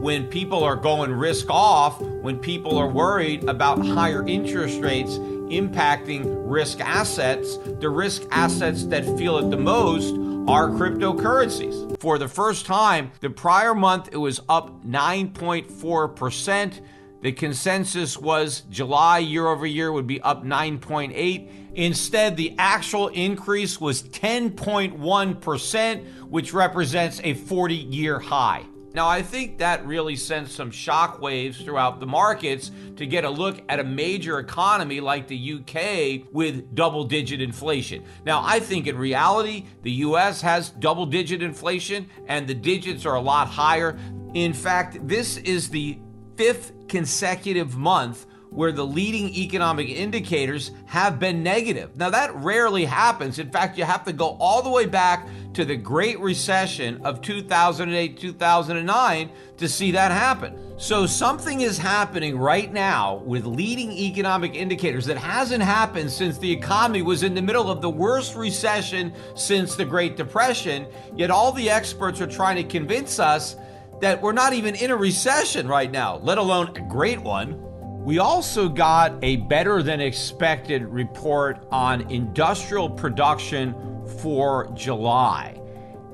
when people are going risk off, when people are worried about higher interest rates impacting risk assets, the risk assets that feel it the most are cryptocurrencies. For the first time, the prior month, it was up 9.4%. The consensus was July year over year would be up 9.8. Instead, the actual increase was 10.1%, which represents a 40-year high. Now, I think that really sent some shockwaves throughout the markets to get a look at a major economy like the UK with double-digit inflation. Now, I think in reality, the US has double-digit inflation, and the digits are a lot higher. In fact, this is the 5th consecutive month where the leading economic indicators have been negative. Now, that rarely happens. In fact, you have to go all the way back to the Great Recession of 2008, 2009 to see that happen. So something is happening right now with leading economic indicators that hasn't happened since the economy was in the middle of the worst recession since the Great Depression, yet all the experts are trying to convince us that we're not even in a recession right now, let alone a great one. We also got a better than expected report on industrial production for July.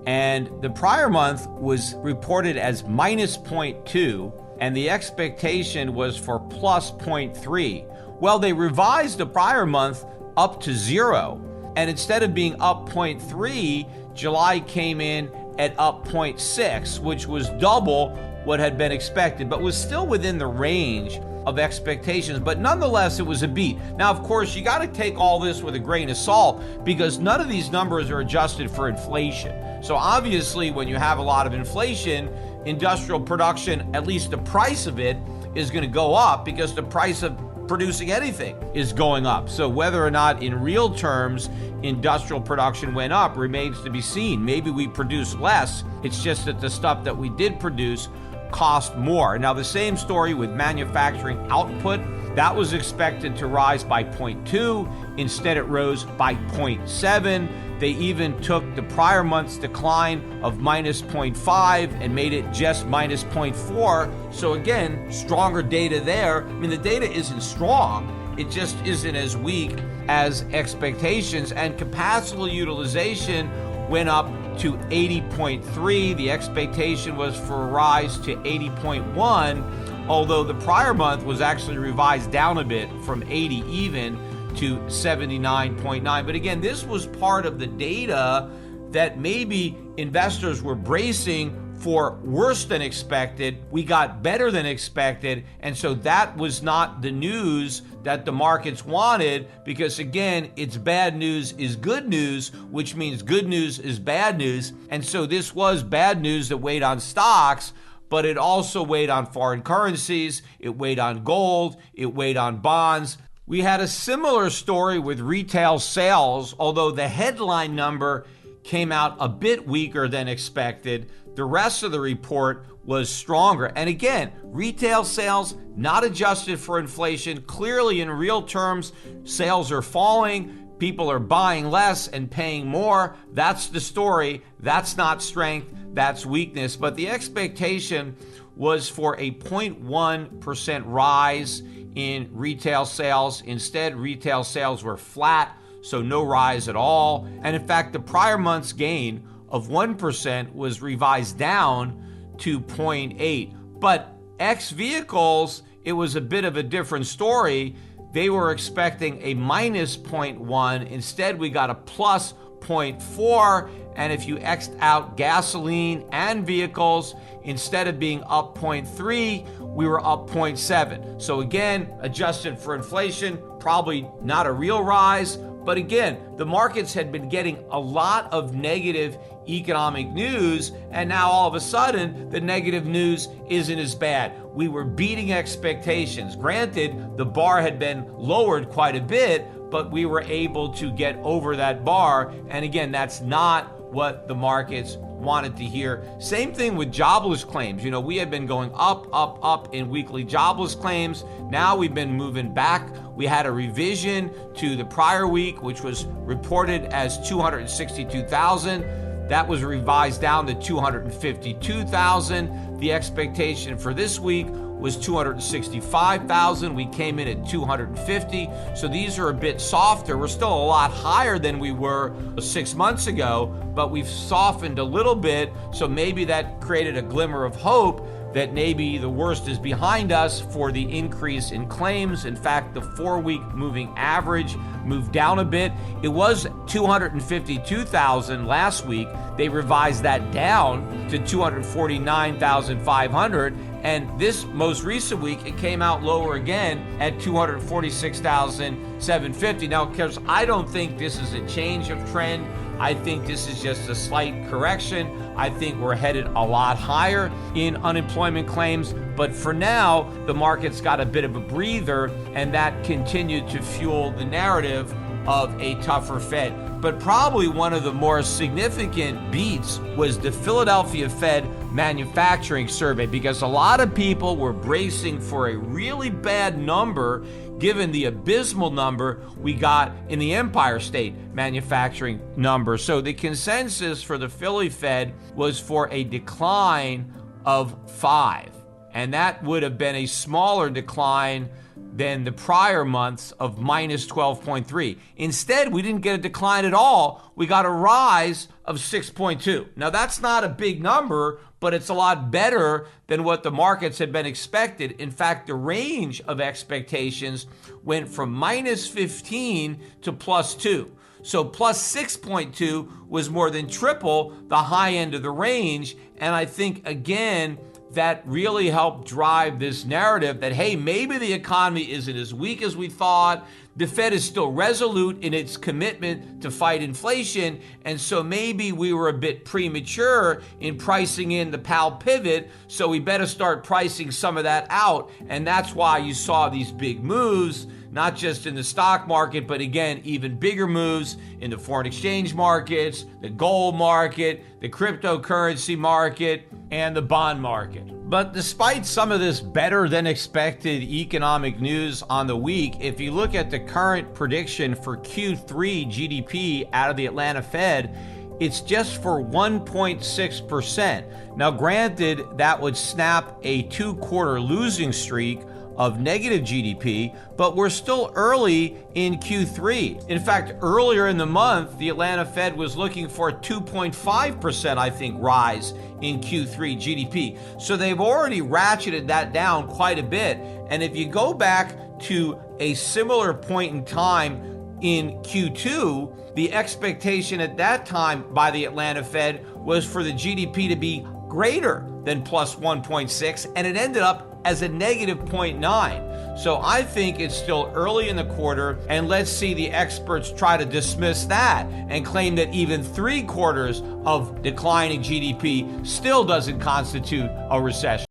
And the prior month was reported as minus 0.2, and the expectation was for plus 0.3. Well, they revised the prior month up to 0. And instead of being up 0.3, July came in at up 0.6, which was double what had been expected, but was still within the range of expectations. But nonetheless, it was a beat. Now, of course, you got to take all this with a grain of salt because none of these numbers are adjusted for inflation. So obviously, when you have a lot of inflation, industrial production, at least the price of it, is going to go up because the price of producing anything is going up. So whether or not in real terms industrial production went up remains to be seen. Maybe we produce less. It's just that the stuff that we did produce cost more. Now, the same story with manufacturing output. That was expected to rise by 0.2. Instead, it rose by 0.7. They even took the prior month's decline of minus 0.5 and made it just minus 0.4. So again, stronger data there. I mean, the data isn't strong. It just isn't as weak as expectations. And capacity utilization went up to 80.3. The expectation was for a rise to 80.1, although the prior month was actually revised down a bit from 80 even to 79.9. But again, this was part of the data that maybe investors were bracing for worse than expected. We got better than expected. And so that was not the news that the markets wanted, because again, it's bad news is good news, which means good news is bad news. And so this was bad news that weighed on stocks, but it also weighed on foreign currencies. It weighed on gold. It weighed on bonds. We had a similar story with retail sales, although the headline number came out a bit weaker than expected. The rest of the report was stronger. And again, retail sales not adjusted for inflation. Clearly, in real terms, sales are falling. People are buying less and paying more. That's the story. That's not strength. That's weakness. But the expectation was for a 0.1% rise in retail sales. Instead, retail sales were flat, so no rise at all. And in fact, the prior month's gain of 1% was revised down to 0.8. But ex vehicles, it was a bit of a different story. They were expecting a minus 0.1. Instead, we got a plus 0.4. And if you X'd out gasoline and vehicles, instead of being up 0.3, we were up 0.7. So again, adjusted for inflation, probably not a real rise. But again, the markets had been getting a lot of negative economic news, and now all of a sudden, the negative news isn't as bad. We were beating expectations. Granted, the bar had been lowered quite a bit, but we were able to get over that bar. And again, that's not what the markets wanted to hear. Same thing with jobless claims. You know, we had been going up in weekly jobless claims. Now we've been moving back. We had a revision to the prior week, which was reported as 262,000. That was revised down to 252,000. The expectation for this week was 265,000. We came in at 250. So these are a bit softer. We're still a lot higher than we were 6 months ago, but we've softened a little bit. So maybe that created a glimmer of hope that maybe the worst is behind us for the increase in claims. In fact, the 4-week moving average moved down a bit. It was 252,000 last week. They revised that down to 249,500. And this most recent week, it came out lower again at 246,750. Now, because I don't think this is a change of trend. I think this is just a slight correction. I think we're headed a lot higher in unemployment claims. But for now, the market's got a bit of a breather, and that continued to fuel the narrative of a tougher Fed. But probably one of the more significant beats was the Philadelphia Fed manufacturing survey, because a lot of people were bracing for a really bad number given the abysmal number we got in the Empire State manufacturing number. So the consensus for the Philly Fed was for a decline of 5. And that would have been a smaller decline than the prior months of minus 12.3. Instead, we didn't get a decline at all. We got a rise of 6.2. Now, that's not a big number, but it's a lot better than what the markets had been expected. In fact, the range of expectations went from minus 15 to plus 2. So plus 6.2 was more than triple the high end of the range. And I think, again, that really helped drive this narrative that, hey, maybe the economy isn't as weak as we thought. The Fed is still resolute in its commitment to fight inflation. And so maybe we were a bit premature in pricing in the Powell pivot. So we better start pricing some of that out. And that's why you saw these big moves, not just in the stock market, but again, even bigger moves in the foreign exchange markets, the gold market, the cryptocurrency market, and the bond market. But despite some of this better than expected economic news on the week, if you look at the current prediction for Q3 GDP out of the Atlanta Fed, it's just for 1.6%. Now, granted, that would snap a 2-quarter losing streak of negative GDP, but we're still early in Q3. In fact, earlier in the month, the Atlanta Fed was looking for a 2.5%, I think, rise in Q3 GDP. So they've already ratcheted that down quite a bit. And if you go back to a similar point in time in Q2, the expectation at that time by the Atlanta Fed was for the GDP to be greater than plus 1.6, and it ended up as a negative 0.9. So I think it's still early in the quarter, and let's see the experts try to dismiss that and claim that even 3 quarters of declining GDP still doesn't constitute a recession.